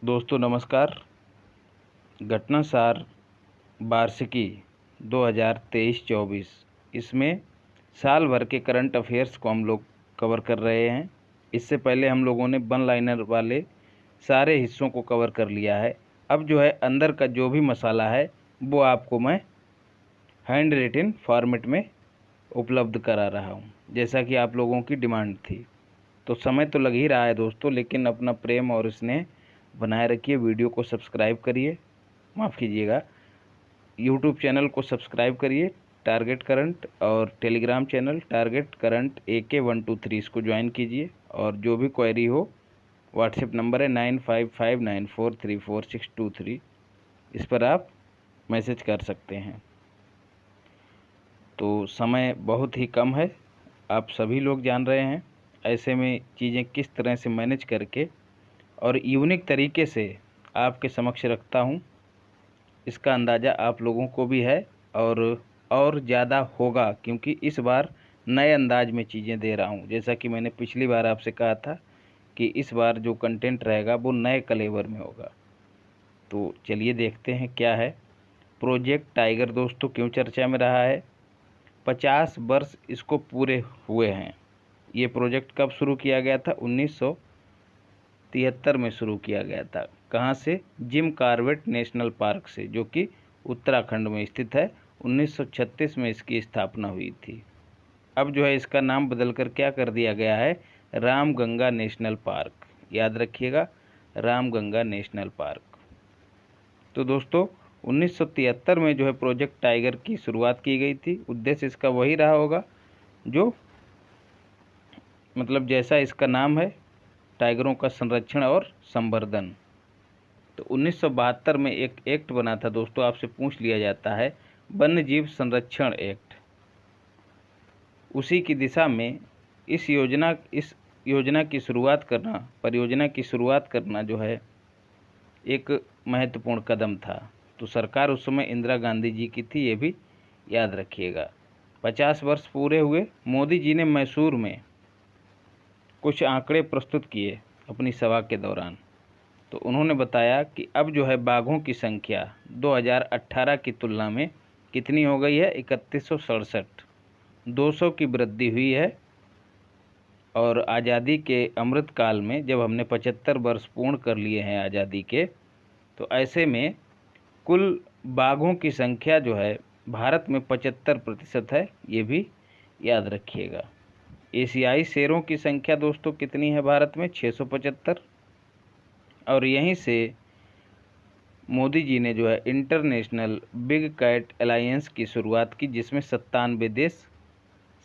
दोस्तों नमस्कार। घटना सार वार्षिकी 2023-24 इसमें साल भर के करंट अफेयर्स को हम लोग कवर कर रहे हैं। इससे पहले हम लोगों ने वन लाइनर वाले सारे हिस्सों को कवर कर लिया है। अब जो है अंदर का जो भी मसाला है वो आपको मैं हैंड रिटन फॉर्मेट में उपलब्ध करा रहा हूँ, जैसा कि आप लोगों की डिमांड थी। तो समय तो लग ही रहा है दोस्तों, लेकिन अपना प्रेम और स्नेह बनाए रखिए। वीडियो को सब्सक्राइब करिए, माफ़ कीजिएगा, यूट्यूब चैनल को सब्सक्राइब करिए टारगेट करंट, और Telegram channel target current AK123 इसको ज्वाइन कीजिए। और जो भी क्वेरी हो, व्हाट्सएप नंबर है 9559434623, इस पर आप मैसेज कर सकते हैं। तो समय बहुत ही कम है, आप सभी लोग जान रहे हैं। ऐसे में चीज़ें किस तरह से मैनेज करके और यूनिक तरीके से आपके समक्ष रखता हूँ, इसका अंदाज़ा आप लोगों को भी है और ज़्यादा होगा, क्योंकि इस बार नए अंदाज में चीज़ें दे रहा हूँ। जैसा कि मैंने पिछली बार आपसे कहा था कि इस बार जो कंटेंट रहेगा वो नए कलेवर में होगा। तो चलिए देखते हैं क्या है। प्रोजेक्ट टाइगर दोस्तों क्यों चर्चा में रहा है? 50 वर्ष इसको पूरे हुए हैं। ये प्रोजेक्ट कब शुरू किया गया था? 1973 में शुरू किया गया था। कहाँ से? जिम कॉर्बेट नेशनल पार्क से, जो कि उत्तराखंड में स्थित है। 1936 में इसकी स्थापना हुई थी। अब जो है इसका नाम बदलकर क्या कर दिया गया है? Ramganga national park. याद रखिएगा, रामगंगा नेशनल पार्क। तो दोस्तों 1973 में जो है प्रोजेक्ट टाइगर की शुरुआत की गई थी। उद्देश्य इसका वही रहा होगा जो मतलब जैसा इसका नाम है, टाइगरों का संरक्षण और संवर्धन। तो 1972 में एक एक्ट बना था दोस्तों, आपसे पूछ लिया जाता है, वन्य जीव संरक्षण एक्ट। उसी की दिशा में इस योजना की शुरुआत करना, परियोजना की शुरुआत करना जो है एक महत्वपूर्ण कदम था। तो सरकार उस समय इंदिरा गांधी जी की थी, ये भी याद रखिएगा। 50 वर्ष पूरे हुए। मोदी जी ने मैसूर में कुछ आंकड़े प्रस्तुत किए अपनी सभा के दौरान। तो उन्होंने बताया कि अब जो है बाघों की संख्या 2018 की तुलना में कितनी हो गई है? 3167। 200 की वृद्धि हुई है। और आज़ादी के अमृत काल में जब हमने 75 वर्ष पूर्ण कर लिए हैं आज़ादी के, तो ऐसे में कुल बाघों की संख्या जो है भारत में 75% है, ये भी याद रखिएगा। एशियाई शेरों की संख्या दोस्तों कितनी है भारत में? 675। और यहीं से मोदी जी ने जो है इंटरनेशनल बिग कैट अलायंस की शुरुआत की, जिसमें 97 देश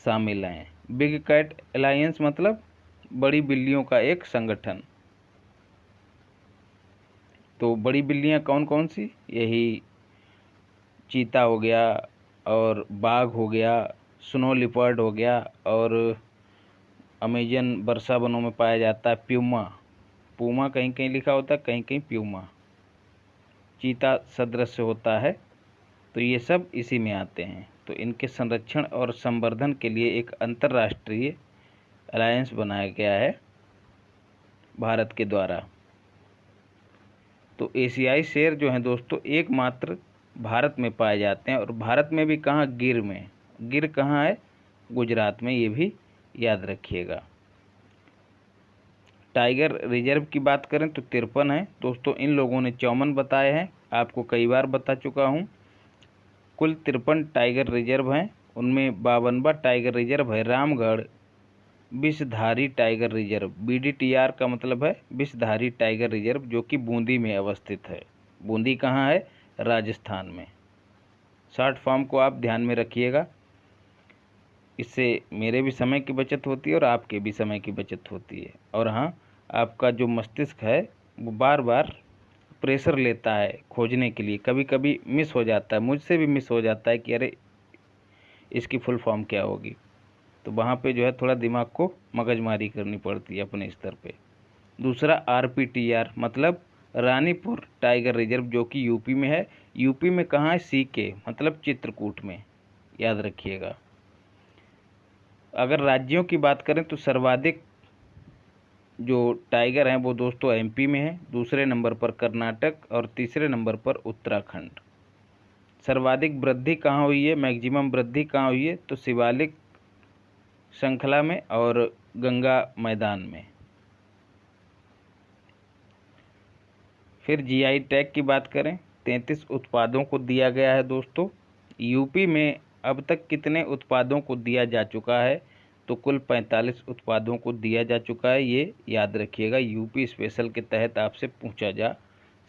शामिल हैं। बिग कैट अलायंस मतलब बड़ी बिल्लियों का एक संगठन। तो बड़ी बिल्लियां कौन कौन सी? यही चीता हो गया, और बाघ हो गया, स्नो लिपर्ड हो गया, और अमेजन वर्षा वनों में पाया जाता है प्यूमा। पूमा कहीं कहीं लिखा होता है, कहीं कहीं प्यूमा। चीता सदृश होता है। तो ये सब इसी में आते हैं। तो इनके संरक्षण और संवर्धन के लिए एक अंतर्राष्ट्रीय अलायंस बनाया गया है भारत के द्वारा। तो एशियाई शेर जो हैं दोस्तों एकमात्र भारत में पाए जाते हैं, और भारत में भी कहाँ? गिर में। गिर कहाँ है? गुजरात में, ये भी याद रखिएगा। टाइगर रिजर्व की बात करें तो 53 है दोस्तों। इन लोगों ने 54 बताए हैं, आपको कई बार बता चुका हूँ। कुल 53 टाइगर रिजर्व हैं। उनमें 52वां टाइगर रिजर्व है Ramgarh Vishdhari tiger reserve. BDTR का मतलब है विषधारी टाइगर रिजर्व, जो कि बूंदी में अवस्थित है। बूंदी कहाँ है? राजस्थान में। शॉर्ट फॉर्म को आप ध्यान में रखिएगा, इससे मेरे भी समय की बचत होती है और आपके भी समय की बचत होती है। और हाँ, आपका जो मस्तिष्क है वो बार बार प्रेशर लेता है खोजने के लिए। कभी कभी मिस हो जाता है, मुझसे भी मिस हो जाता है कि अरे इसकी फुल फॉर्म क्या होगी। तो वहाँ पे जो है थोड़ा दिमाग को मगजमारी करनी पड़ती है अपने स्तर पे। दूसरा RPTR मतलब रानीपुर टाइगर रिजर्व, जो कि यूपी में है। यूपी में कहाँ है? CK मतलब चित्रकूट में, याद रखिएगा। अगर राज्यों की बात करें तो सर्वाधिक जो टाइगर हैं वो दोस्तों एमपी में है, दूसरे नंबर पर कर्नाटक और तीसरे नंबर पर उत्तराखंड। सर्वाधिक वृद्धि कहाँ हुई है, मैक्सिमम वृद्धि कहाँ हुई है, तो शिवालिक श्रृंखला में और गंगा मैदान में। फिर जीआई टैग की बात करें, 33 उत्पादों को दिया गया है दोस्तों। यूपी में अब तक कितने उत्पादों को दिया जा चुका है, तो कुल 45 उत्पादों को दिया जा चुका है। ये याद रखिएगा, यूपी स्पेशल के तहत आपसे पूछा जा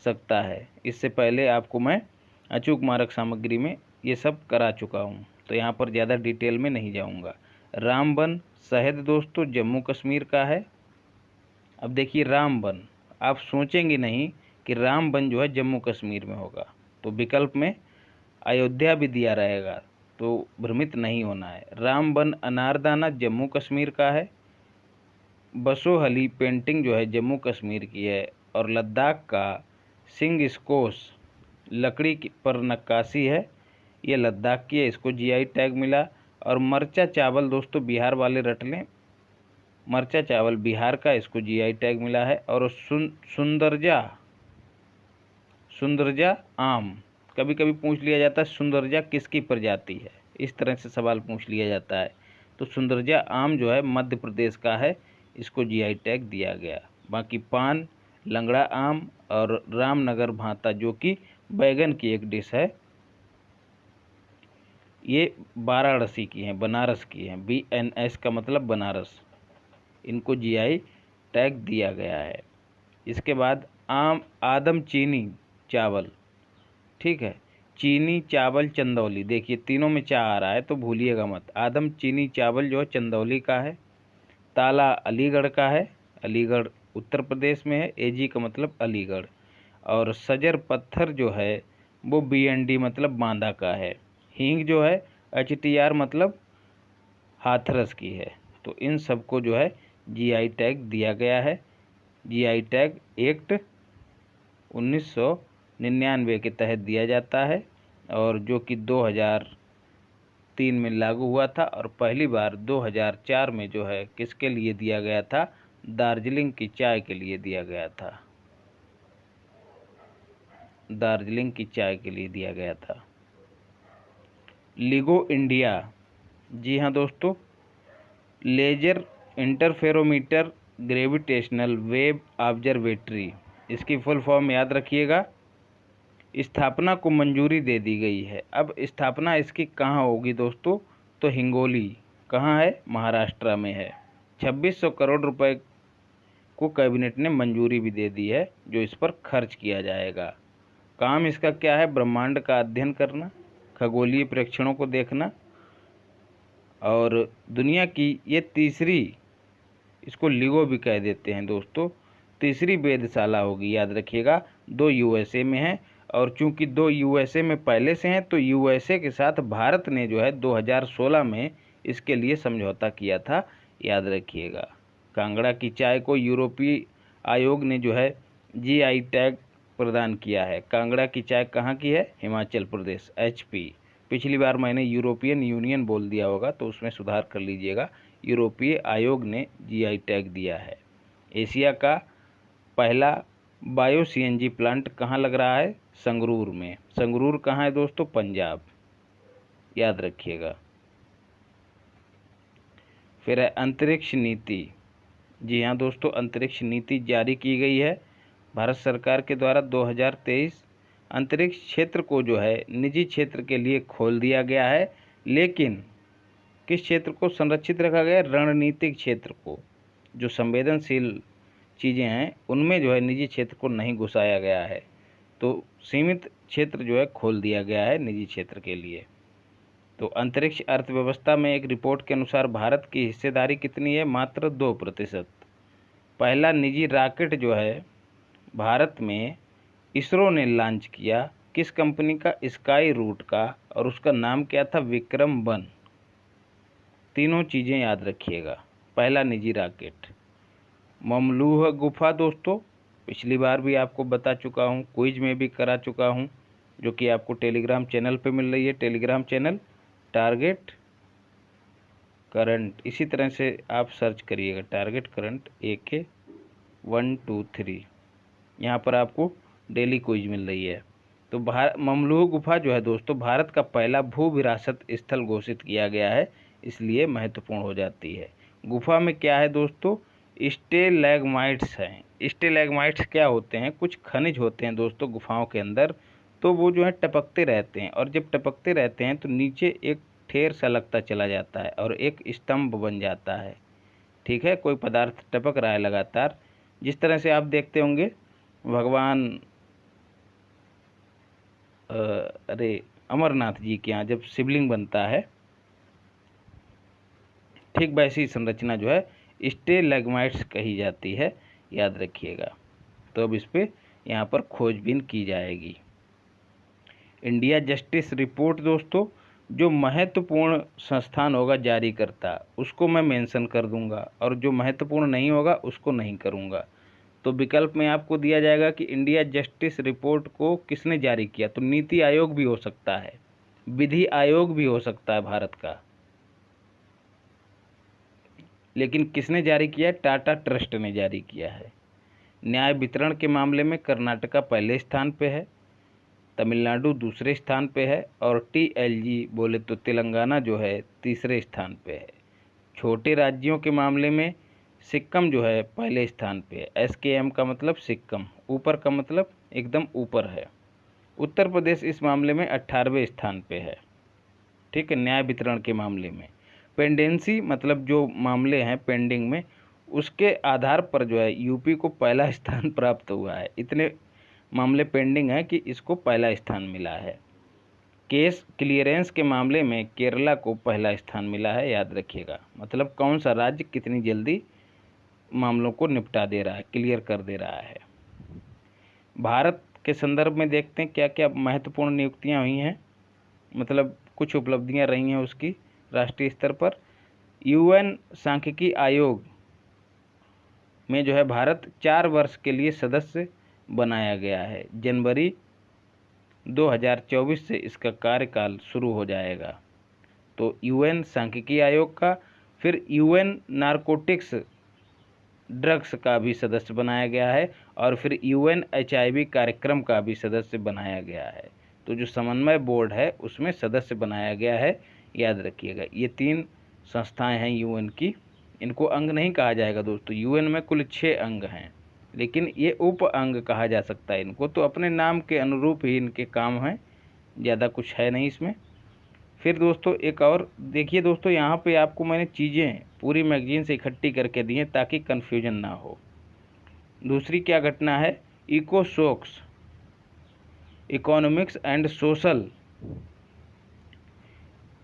सकता है। इससे पहले आपको मैं अचूक मारक सामग्री में ये सब करा चुका हूँ, तो यहाँ पर ज़्यादा डिटेल में नहीं जाऊँगा। रामबन शहद दोस्तों जम्मू कश्मीर का है। अब देखिए रामबन, आप सोचेंगे नहीं कि रामबन जो है जम्मू कश्मीर में होगा, तो विकल्प में अयोध्या भी दिया रहेगा, तो भ्रमित नहीं होना है। रामबन अनारदाना जम्मू कश्मीर का है। बसोहली पेंटिंग जो है जम्मू कश्मीर की है। और लद्दाख का सिंग स्कोस लकड़ी पर नक्काशी है, ये लद्दाख की है, इसको जीआई टैग मिला। और मरचा चावल दोस्तों बिहार वाले रट लें, मरचा चावल बिहार का, इसको जीआई टैग मिला है। और सुंदरजा आम, कभी कभी पूछ लिया जाता है सुंदरजा किसकी प्रजाति है, इस तरह से सवाल पूछ लिया जाता है। तो सुंदरजा आम जो है मध्य प्रदेश का है, इसको जीआई टैग दिया गया। बाकी पान, लंगड़ा आम और रामनगर भांता जो कि बैगन की एक डिश है, ये वाराणसी की हैं, बनारस की हैं। BNS का मतलब बनारस, इनको जीआई टैग दिया गया है। इसके बाद आदम चीनी चावल, ठीक है, चीनी चावल चंदौली, देखिए तीनों में चा आ रहा है तो भूलिएगा मत। आदम चीनी चावल जो है चंदौली का है। ताला अलीगढ़ का है, अलीगढ़ उत्तर प्रदेश में है, AG का मतलब अलीगढ़। और सजर पत्थर जो है वो BND मतलब बांदा का है। हींग जो है HTR मतलब हाथरस की है। तो इन सबको जो है जीआई टैग दिया गया है। जीआई टैग एक्ट 1999 के तहत दिया जाता है, और जो कि 2003 में लागू हुआ था। और पहली बार 2004 में जो है किसके लिए दिया गया था, दार्जिलिंग की चाय के लिए दिया गया था, दार्जिलिंग की चाय के लिए दिया गया था। लिगो इंडिया, जी हाँ दोस्तों, laser interferometer gravitational wave observatory, इसकी फुल फॉर्म याद रखिएगा। स्थापना को मंजूरी दे दी गई है। अब स्थापना इसकी कहाँ होगी दोस्तों, तो हिंगोली, कहाँ है, महाराष्ट्र में है। 2600 करोड़ रुपए को कैबिनेट ने मंजूरी भी दे दी है, जो इस पर खर्च किया जाएगा। काम इसका क्या है, ब्रह्मांड का अध्ययन करना, खगोलीय प्रेक्षणों को देखना, और दुनिया की ये तीसरी, इसको लिगो भी कह देते हैं दोस्तों, तीसरी वेधशाला होगी, याद रखिएगा। 2 USA में है, और चूंकि 2 USA में पहले से हैं, तो USA के साथ भारत ने जो है 2016 में इसके लिए समझौता किया था, याद रखिएगा। कांगड़ा की चाय को यूरोपीय आयोग ने जो है GI टैग प्रदान किया है। कांगड़ा की चाय कहाँ की है, हिमाचल प्रदेश, HP। पिछली बार मैंने यूरोपियन यूनियन बोल दिया होगा, तो उसमें सुधार कर लीजिएगा। यूरोपीय आयोग ने GI टैग दिया है। एशिया का पहला बायो CNG प्लांट कहाँ लग रहा है, संगरूर में। संगरूर कहाँ है दोस्तों, पंजाब, याद रखिएगा। फिर है अंतरिक्ष नीति, जी हाँ दोस्तों, अंतरिक्ष नीति जारी की गई है भारत सरकार के द्वारा। 2023 अंतरिक्ष क्षेत्र को जो है निजी क्षेत्र के लिए खोल दिया गया है, लेकिन किस क्षेत्र को संरक्षित रखा गया है, रणनीतिक क्षेत्र को। जो संवेदनशील चीज़ें हैं उनमें जो है निजी क्षेत्र को नहीं घुसाया गया है, तो सीमित क्षेत्र जो है खोल दिया गया है निजी क्षेत्र के लिए। तो अंतरिक्ष अर्थव्यवस्था में एक रिपोर्ट के अनुसार भारत की हिस्सेदारी कितनी है, मात्र 2%। पहला निजी रॉकेट जो है भारत में इसरो ने लॉन्च किया, किस कंपनी का, स्काई रूट का, और उसका नाम क्या था, विक्रम-1। तीनों चीज़ें याद रखिएगा। पहला निजी रॉकेट। ममलूह गुफा दोस्तों, पिछली बार भी आपको बता चुका हूँ, क्विज में भी करा चुका हूँ, जो कि आपको टेलीग्राम चैनल पे मिल रही है। टेलीग्राम चैनल टारगेट करंट, इसी तरह से आप सर्च करिएगा, टारगेट करंट AK 1 2 3 यहाँ पर आपको डेली क्विज मिल रही है। तो ममलूह गुफा जो है दोस्तों भारत का पहला भू विरासत स्थल घोषित किया गया है, इसलिए महत्वपूर्ण हो जाती है। गुफा में क्या है दोस्तों, स्टेलैग्माइट्स हैं। स्टेलैग्माइट्स क्या होते हैं, कुछ खनिज होते हैं दोस्तों गुफाओं के अंदर, तो वो जो है टपकते रहते हैं, और जब टपकते रहते हैं तो नीचे एक ठेर सा लगता चला जाता है और एक स्तंभ बन जाता है। ठीक है, कोई पदार्थ टपक रहा है लगातार, जिस तरह से आप देखते होंगे भगवान अरे अमरनाथ जी के यहाँ जब शिवलिंग बनता है, ठीक वैसी संरचना जो है स्टेलैग्माइट्स कही जाती है, याद रखिएगा। तो अब इस पे यहाँ पर खोजबीन की जाएगी। इंडिया जस्टिस रिपोर्ट दोस्तों, जो महत्वपूर्ण संस्थान होगा जारी करता उसको मैं मेंशन कर दूंगा, और जो महत्वपूर्ण नहीं होगा उसको नहीं करूंगा। तो विकल्प में आपको दिया जाएगा कि इंडिया जस्टिस रिपोर्ट को किसने जारी किया, तो नीति आयोग भी हो सकता है, विधि आयोग भी हो सकता है भारत का, लेकिन किसने जारी किया है, टाटा ट्रस्ट ने जारी किया है। न्याय वितरण के मामले में कर्नाटका पहले स्थान पे है, तमिलनाडु दूसरे स्थान पे है, और टीएलजी बोले तो तेलंगाना जो है तीसरे स्थान पे है। छोटे राज्यों के मामले में सिक्किम जो है पहले स्थान पे है। एसकेएम का मतलब सिक्किम, ऊपर का मतलब एकदम ऊपर है। उत्तर प्रदेश इस मामले में 18वें स्थान पे है। ठीक है, न्याय वितरण के मामले में। पेंडेंसी मतलब जो मामले हैं पेंडिंग में, उसके आधार पर जो है यूपी को पहला स्थान प्राप्त हुआ है। इतने मामले पेंडिंग हैं कि इसको पहला स्थान मिला है। केस क्लियरेंस के मामले में केरला को पहला स्थान मिला है, याद रखिएगा। मतलब कौन सा राज्य कितनी जल्दी मामलों को निपटा दे रहा है, क्लियर कर दे रहा है। भारत के संदर्भ में देखते हैं क्या क्या महत्वपूर्ण नियुक्तियां हुई हैं, मतलब कुछ उपलब्धियां रही हैं उसकी राष्ट्रीय स्तर पर। यूएन सांख्यिकी आयोग में जो है भारत 4 वर्ष के लिए सदस्य बनाया गया है। जनवरी 2024 से इसका कार्यकाल शुरू हो जाएगा। तो यूएन सांख्यिकी आयोग का, फिर यूएन नारकोटिक्स ड्रग्स का भी सदस्य बनाया गया है, और फिर यूएन एचआईवी कार्यक्रम का भी सदस्य बनाया गया है। तो जो समन्वय बोर्ड है उसमें सदस्य बनाया गया है, याद रखिएगा। ये 3 संस्थाएं हैं यूएन की। इनको अंग नहीं कहा जाएगा दोस्तों, यूएन में कुल 6 अंग हैं, लेकिन ये उप अंग कहा जा सकता है इनको। तो अपने नाम के अनुरूप ही इनके काम हैं, ज़्यादा कुछ है नहीं इसमें। फिर दोस्तों एक और देखिए दोस्तों, यहाँ पे आपको मैंने चीज़ें पूरी मैगजीन से इकट्ठी करके दी हैं ताकि कन्फ्यूजन ना हो। दूसरी क्या घटना है, इकोसोक्स इकोनॉमिक्स एंड सोशल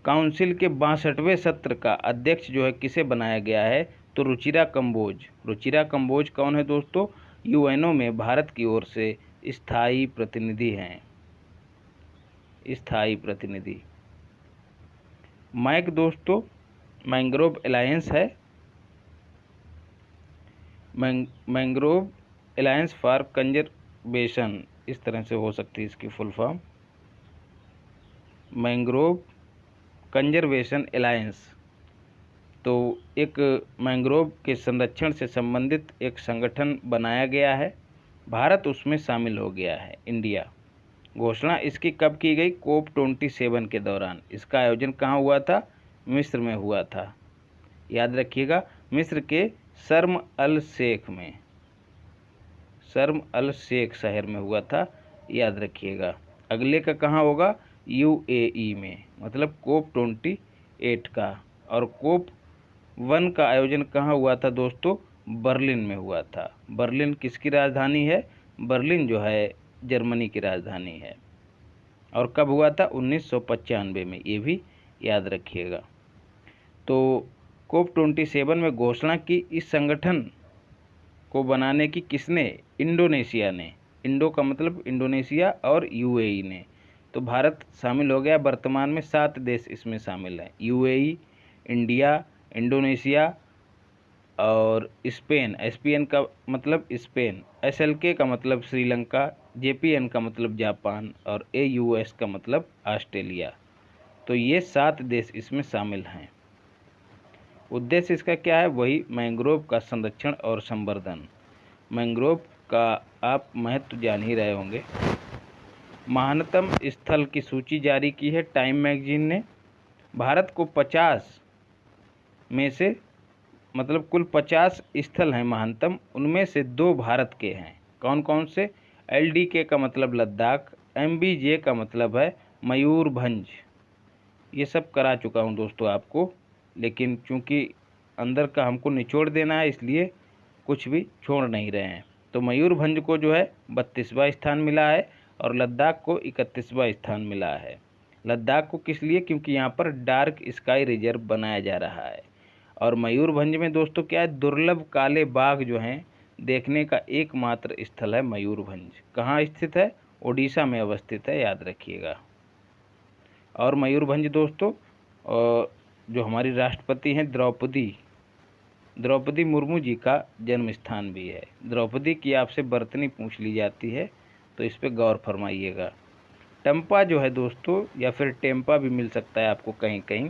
काउंसिल के 62वें सत्र का अध्यक्ष जो है किसे बनाया गया है, तो रुचिरा कंबोज। रुचिरा कंबोज कौन है दोस्तों, यूएनओ में भारत की ओर से स्थायी प्रतिनिधि हैं, स्थायी प्रतिनिधि। मैक दोस्तों मैंग्रोव अलायंस है, मैंग्रोव अलायंस फॉर कंजर्वेशन, इस तरह से हो सकती है इसकी full form, mangrove conservation alliance. तो एक मैंग्रोव के संरक्षण से संबंधित एक संगठन बनाया गया है, भारत उसमें शामिल हो गया है, इंडिया। घोषणा इसकी कब की गई, COP27 के दौरान। इसका आयोजन कहाँ हुआ था, मिस्र में हुआ था, याद रखिएगा। मिस्र के शर्म अल शेख में, शर्म अल शेख शहर में हुआ था, याद रखिएगा। अगले का कहाँ होगा, यूएई में, मतलब COP28 का। और COP1 का आयोजन कहाँ हुआ था दोस्तों, बर्लिन में हुआ था। बर्लिन किसकी राजधानी है, बर्लिन जो है जर्मनी की राजधानी है। और कब हुआ था, 1995 में, ये भी याद रखिएगा। तो COP27 में घोषणा की इस संगठन को बनाने की किसने, इंडोनेशिया ने। इंडो का मतलब इंडोनेशिया और यूएई ने। तो भारत शामिल हो गया। वर्तमान में 7 देश इसमें शामिल हैं, यूएई, इंडिया, इंडोनेशिया और स्पेन। एसपीएन का मतलब स्पेन, एसएलके का मतलब श्रीलंका, जेपीएन का मतलब जापान, और एयूएस का मतलब ऑस्ट्रेलिया। तो ये 7 देश इसमें शामिल हैं। उद्देश्य इसका क्या है, वही मैंग्रोव का संरक्षण और संवर्धन। मैंग्रोव का आप महत्व जान ही रहे होंगे। महानतम स्थल की सूची जारी की है टाइम मैगजीन ने। भारत को 50 में से मतलब कुल 50 स्थल हैं महानतम, उनमें से 2 भारत के हैं। कौन कौन से? LDK का मतलब लद्दाख, MBJ का मतलब है मयूरभंज। ये सब करा चुका हूँ दोस्तों आपको, लेकिन चूंकि अंदर का हमको निचोड़ देना है इसलिए कुछ भी छोड़ नहीं रहे हैं। तो मयूरभंज को जो है 32वां स्थान मिला है और लद्दाख को 31वां स्थान मिला है। लद्दाख को किस लिए? क्योंकि यहाँ पर डार्क स्काई रिजर्व बनाया जा रहा है। और मयूरभंज में दोस्तों क्या है, दुर्लभ काले बाघ जो हैं देखने का एकमात्र स्थल है मयूरभंज। कहाँ स्थित है? ओडिशा में अवस्थित है, याद रखिएगा। और मयूरभंज दोस्तों जो हमारी राष्ट्रपति हैं द्रौपदी मुर्मू जी का जन्म स्थान भी है। द्रौपदी की आपसे बर्तनी पूछ ली जाती है तो इस पे गौर फरमाइएगा। टम्पा जो है दोस्तों, या फिर टेम्पा भी मिल सकता है आपको कहीं कहीं,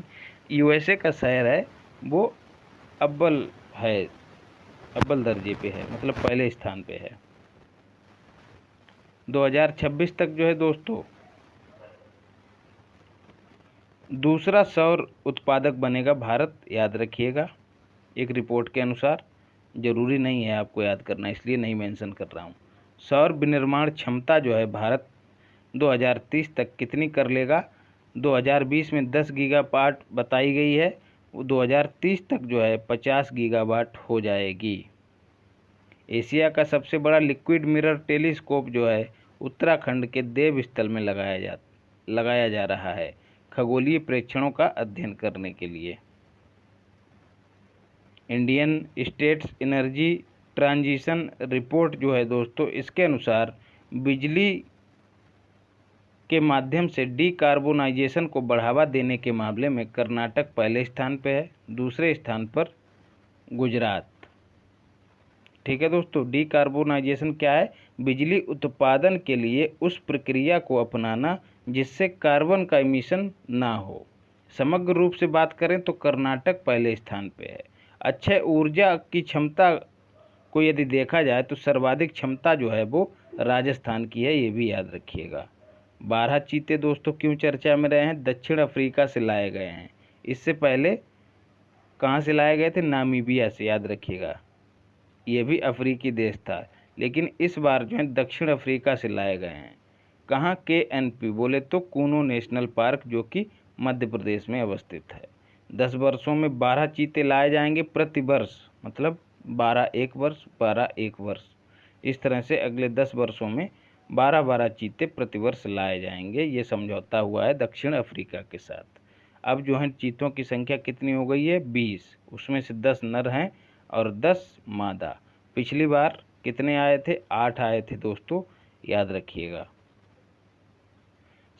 USA का शहर है, वो अव्वल दर्जे पे है, मतलब पहले स्थान पे है। 2026 तक जो है दोस्तों दूसरा सौर उत्पादक बनेगा भारत, याद रखिएगा। एक रिपोर्ट के अनुसार, जरूरी नहीं है आपको याद करना, इसलिए नहीं मेंशन कर रहा हूँ। सौर विनिर्माण क्षमता जो है भारत 2030 तक कितनी कर लेगा? 2020 में 10 गीगावाट बताई गई है, वो 2030 तक जो है 50 गीगावाट हो जाएगी। एशिया का सबसे बड़ा लिक्विड मिरर टेलीस्कोप जो है उत्तराखंड के देवस्थल में लगाया जा रहा है, खगोलीय प्रेक्षणों का अध्ययन करने के लिए। Indian states energy transition report जो है दोस्तों, इसके अनुसार बिजली के माध्यम से डीकार्बोनाइजेशन को बढ़ावा देने के मामले में कर्नाटक पहले स्थान पे है, दूसरे स्थान पर गुजरात। ठीक है दोस्तों, डीकार्बोनाइजेशन क्या है? बिजली उत्पादन के लिए उस प्रक्रिया को अपनाना जिससे कार्बन का इमिशन ना हो। समग्र रूप से बात करें तो कर्नाटक पहले स्थान पे है। अक्षय ऊर्जा की क्षमता को यदि देखा जाए तो सर्वाधिक क्षमता जो है वो राजस्थान की है, ये भी याद रखिएगा। 12 चीते दोस्तों क्यों चर्चा में रहे हैं? दक्षिण अफ्रीका से लाए गए हैं। इससे पहले कहाँ से लाए गए थे? नामीबिया से, याद रखिएगा। ये भी अफ्रीकी देश था, लेकिन इस बार जो है दक्षिण अफ्रीका से लाए गए हैं। कहाँ? KNP बोले तो कूनो नेशनल पार्क, जो कि मध्य प्रदेश में अवस्थित है। 10 वर्षों में 12 चीते लाए जाएंगे प्रति वर्ष, मतलब 12 एक वर्ष 12 एक वर्ष। इस तरह से अगले 10 वर्षों में 12 चीते प्रतिवर्ष लाए जाएंगे। ये समझौता हुआ है दक्षिण अफ्रीका के साथ। अब जो है चीतों की संख्या कितनी हो गई है? 20। उसमें से 10 नर हैं और 10 मादा। पिछली बार कितने आए थे? 8 आए थे दोस्तों, याद रखिएगा।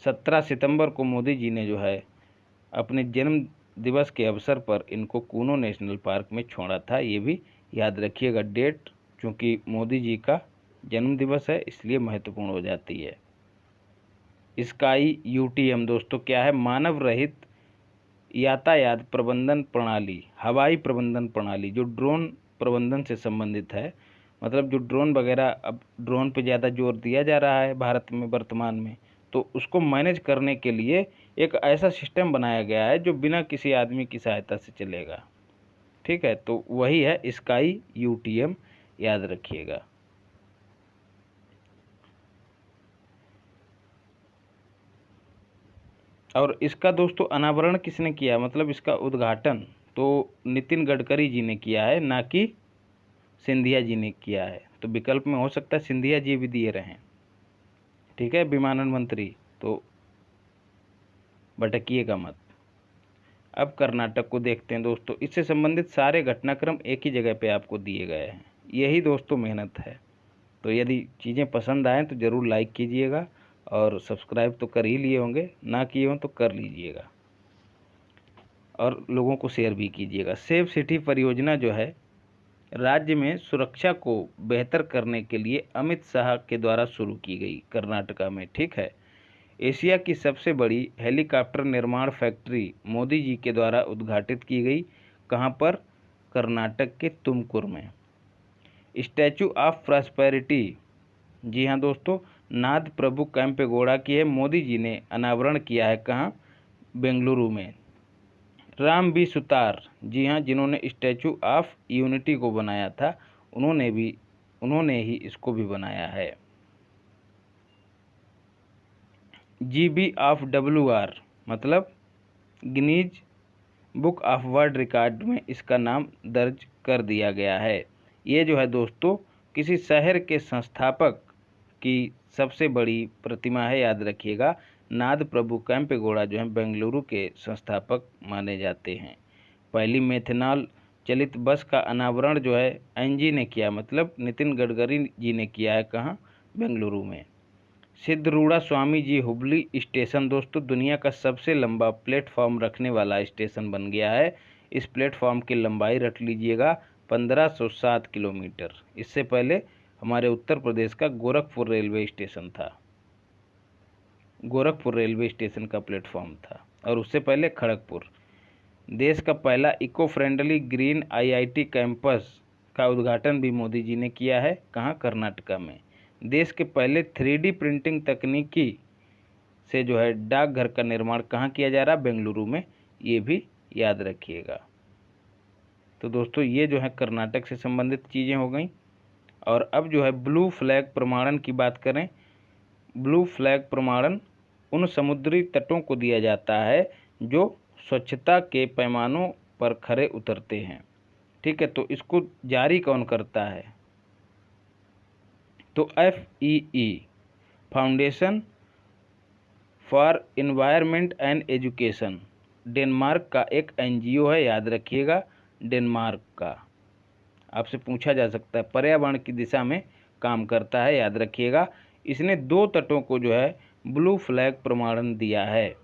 17 सितंबर को मोदी जी ने जो है अपने जन्म दिवस के अवसर पर इनको कूनो नेशनल पार्क में छोड़ा था, ये भी याद रखिएगा डेट, क्योंकि मोदी जी का जन्म दिवस है इसलिए महत्वपूर्ण हो जाती है। स्काई UTM दोस्तों क्या है? मानव रहित यातायात प्रबंधन प्रणाली, हवाई प्रबंधन प्रणाली, जो ड्रोन प्रबंधन से संबंधित है। मतलब जो ड्रोन वगैरह, अब ड्रोन पे ज़्यादा जोर दिया जा रहा है भारत में वर्तमान में, तो उसको मैनेज करने के लिए एक ऐसा सिस्टम बनाया गया है जो बिना किसी आदमी की सहायता से चलेगा। ठीक है, तो वही है स्काई UTM, याद रखिएगा। और इसका दोस्तों अनावरण किसने किया, मतलब इसका उद्घाटन तो नितिन गडकरी जी ने किया है, ना कि सिंधिया जी ने किया है। तो विकल्प में हो सकता है सिंधिया जी भी दिए रहें। ठीक है, विमानन मंत्री, तो भटकिएगा मत। अब कर्नाटक को देखते हैं दोस्तों। इससे संबंधित सारे घटनाक्रम एक ही जगह पे आपको दिए गए हैं। यही दोस्तों मेहनत है। तो यदि चीज़ें पसंद आएँ तो ज़रूर लाइक कीजिएगा, और सब्सक्राइब तो कर ही लिए होंगे, ना किए हों तो कर लीजिएगा, और लोगों को शेयर भी कीजिएगा। सेफ सिटी परियोजना जो है राज्य में सुरक्षा को बेहतर करने के लिए अमित शाह के द्वारा शुरू की गई कर्नाटका में। ठीक है, एशिया की सबसे बड़ी हेलीकॉप्टर निर्माण फैक्ट्री मोदी जी के द्वारा उद्घाटित की गई। कहाँ पर? कर्नाटक के तुमकुर में। स्टैचू ऑफ प्रॉस्पेरिटी, जी हाँ दोस्तों, नाथ प्रभु केम्पेगौड़ा की है, मोदी जी ने अनावरण किया है कहाँ, बेंगलुरु में। राम बी सुतार, जी हाँ, जिन्होंने स्टैचू ऑफ यूनिटी को बनाया था, उन्होंने ही इसको भी बनाया है। GBOF मतलब Guinness book of world record में इसका नाम दर्ज कर दिया गया है। ये जो है दोस्तों किसी शहर के संस्थापक की सबसे बड़ी प्रतिमा है, याद रखिएगा। नाथ प्रभु केम्पेगौड़ा जो है बेंगलुरु के संस्थापक माने जाते हैं। पहली मेथनॉल चलित बस का अनावरण जो है एनजी ने किया, मतलब नितिन गडकरी जी ने किया है, कहाँ, बेंगलुरु में। सिद्धरूढ़ा स्वामी जी हुबली स्टेशन दोस्तों दुनिया का सबसे लंबा प्लेटफॉर्म रखने वाला स्टेशन बन गया है। इस प्लेटफॉर्म की लंबाई रख लीजिएगा 1507 किलोमीटर। इससे पहले हमारे उत्तर प्रदेश का गोरखपुर रेलवे स्टेशन था, गोरखपुर रेलवे स्टेशन का प्लेटफॉर्म था, और उससे पहले खड़गपुर। देश का पहला eco friendly green IIT campus का उद्घाटन भी मोदी जी ने किया है, कहाँ, कर्नाटका में। देश के पहले 3D प्रिंटिंग तकनीकी से जो है डाकघर का निर्माण कहाँ किया जा रहा है, बेंगलुरु में, ये भी याद रखिएगा। तो दोस्तों ये जो है कर्नाटक से संबंधित चीज़ें हो गई। और अब जो है ब्लू फ्लैग प्रमाणन की बात करें। ब्लू फ्लैग प्रमाणन उन समुद्री तटों को दिया जाता है जो स्वच्छता के पैमानों पर खरे उतरते हैं, ठीक है। तो इसको जारी कौन करता है, तो FEE foundation for environment and education, Denmark का एक NGO है, याद रखिएगा, डेनमार्क का। आपसे पूछा जा सकता है, पर्यावरण की दिशा में काम करता है, याद रखिएगा। इसने 2 तटों को जो है ब्लू फ्लैग प्रमाणन दिया है।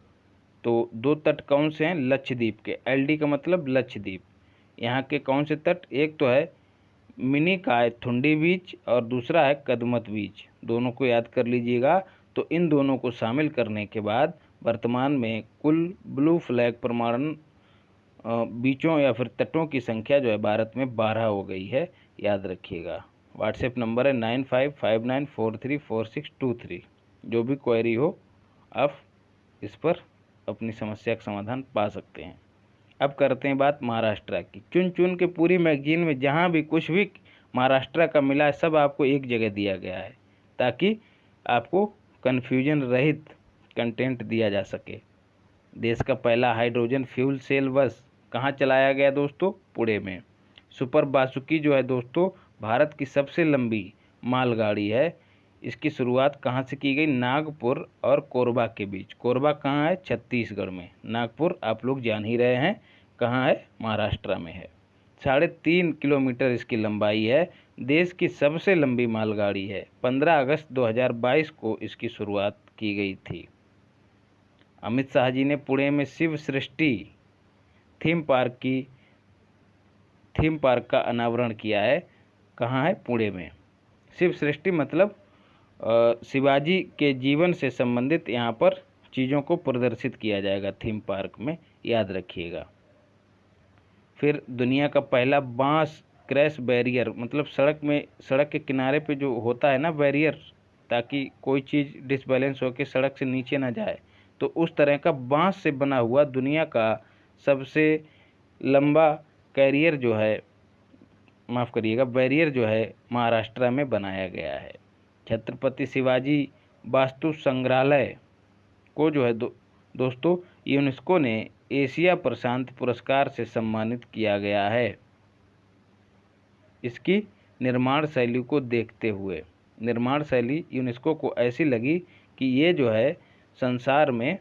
तो 2 तट कौन से हैं, लक्षद्वीप के, LD का मतलब लक्षद्वीप। यहाँ के कौन से तट, एक तो है मिनिकॉय थुंडी बीच और दूसरा है कदमत बीच, दोनों को याद कर लीजिएगा। तो इन दोनों को शामिल करने के बाद वर्तमान में कुल ब्लू फ्लैग प्रमाणन बीचों या फिर तटों की संख्या जो है भारत में 12 हो गई है, याद रखिएगा। व्हाट्सएप नंबर है 9559434623। जो भी क्वेरी हो आप इस पर अपनी समस्या का समाधान पा सकते हैं। अब करते हैं बात महाराष्ट्र की। चुन चुन के पूरी मैगजीन में जहाँ भी कुछ भी महाराष्ट्र का मिला है सब आपको एक जगह दिया गया है, ताकि आपको कन्फ्यूजन रहित कंटेंट दिया जा सके। देश का पहला हाइड्रोजन फ्यूल सेल बस कहाँ चलाया गया दोस्तों, पुणे में। सुपर बासुकी जो है दोस्तों भारत की सबसे लंबी मालगाड़ी है। इसकी शुरुआत कहाँ से की गई, नागपुर और कोरबा के बीच। कोरबा कहाँ है, छत्तीसगढ़ में। नागपुर आप लोग जान ही रहे हैं कहाँ है, महाराष्ट्र में है। 3.5 किलोमीटर इसकी लंबाई है। देश की सबसे लंबी मालगाड़ी है। 15 अगस्त 2022 को इसकी शुरुआत की गई थी। अमित शाह जी ने पुणे में शिव सृष्टि थीम पार्क का अनावरण किया है, कहाँ है, पुणे में। शिव सृष्टि मतलब शिवाजी के जीवन से संबंधित यहाँ पर चीज़ों को प्रदर्शित किया जाएगा थीम पार्क में, याद रखिएगा। फिर दुनिया का पहला बांस क्रैश बैरियर, मतलब सड़क के किनारे पे जो होता है ना बैरियर, ताकि कोई चीज़ डिसबैलेंस होकर सड़क से नीचे ना जाए, तो उस तरह का बांस से बना हुआ दुनिया का सबसे लंबा बैरियर जो है महाराष्ट्र में बनाया गया है। छत्रपति शिवाजी वास्तु संग्रहालय को जो है दोस्तों यूनेस्को ने एशिया प्रशांत पुरस्कार से सम्मानित किया गया है। इसकी निर्माण शैली को देखते हुए, निर्माण शैली यूनेस्को को ऐसी लगी कि ये जो है संसार में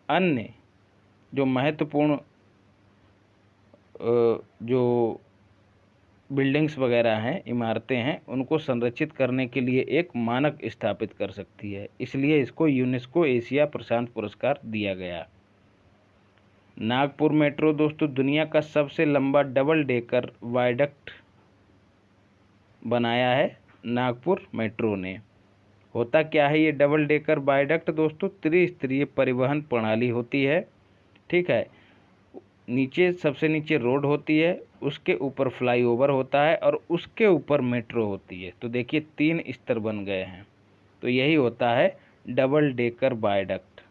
अन्य जो महत्वपूर्ण जो बिल्डिंग्स वगैरह हैं, इमारतें हैं, उनको संरक्षित करने के लिए एक मानक स्थापित कर सकती है, इसलिए इसको यूनेस्को एशिया प्रशांत पुरस्कार दिया गया। नागपुर मेट्रो दोस्तों दुनिया का सबसे लंबा डबल डेकर वायडक्ट बनाया है नागपुर मेट्रो ने। होता क्या है ये डबल डेकर वायडक्ट दोस्तों, त्रिस्तरीय परिवहन प्रणाली होती है, ठीक है। नीचे सबसे नीचे रोड होती है, उसके ऊपर फ्लाईओवर होता है और उसके ऊपर मेट्रो होती है। तो देखिए 3 स्तर बन गए हैं। तो यही होता है डबल डेकर वायडक्ट।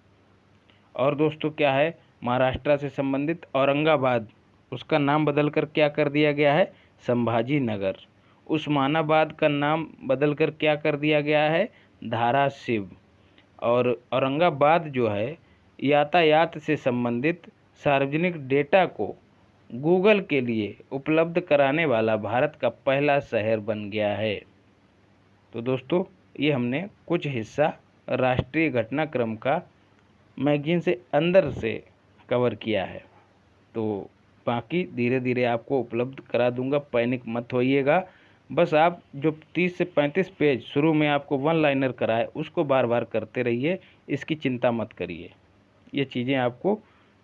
और दोस्तों क्या है, महाराष्ट्र से संबंधित औरंगाबाद, उसका नाम बदलकर क्या कर दिया गया है, संभाजी नगर। उस्मानाबाद का नाम बदलकर क्या कर दिया गया है, धाराशिव। और औरंगाबाद जो है यातायात से संबंधित सार्वजनिक डेटा को गूगल के लिए उपलब्ध कराने वाला भारत का पहला शहर बन गया है। तो दोस्तों ये हमने कुछ हिस्सा राष्ट्रीय घटनाक्रम का मैगजीन से अंदर से कवर किया है। तो बाकी धीरे धीरे आपको उपलब्ध करा दूंगा, पैनिक मत होइएगा। बस आप जो 30 से 35 पेज शुरू में आपको वन लाइनर कराए उसको बार बार करते रहिए, इसकी चिंता मत करिए। ये चीज़ें आपको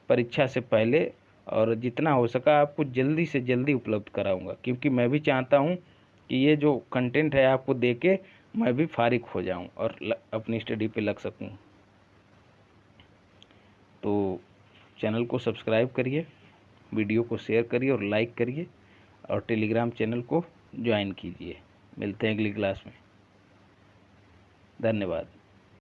परीक्षा से पहले और जितना हो सका आपको जल्दी से जल्दी उपलब्ध कराऊंगा, क्योंकि मैं भी चाहता हूँ कि ये जो कंटेंट है आपको दे के मैं भी फारिग हो जाऊं और अपनी स्टडी पे लग सकूं। तो चैनल को सब्सक्राइब करिए, वीडियो को शेयर करिए और लाइक करिए, और टेलीग्राम चैनल को ज्वाइन कीजिए। मिलते हैं अगली क्लास में। धन्यवाद।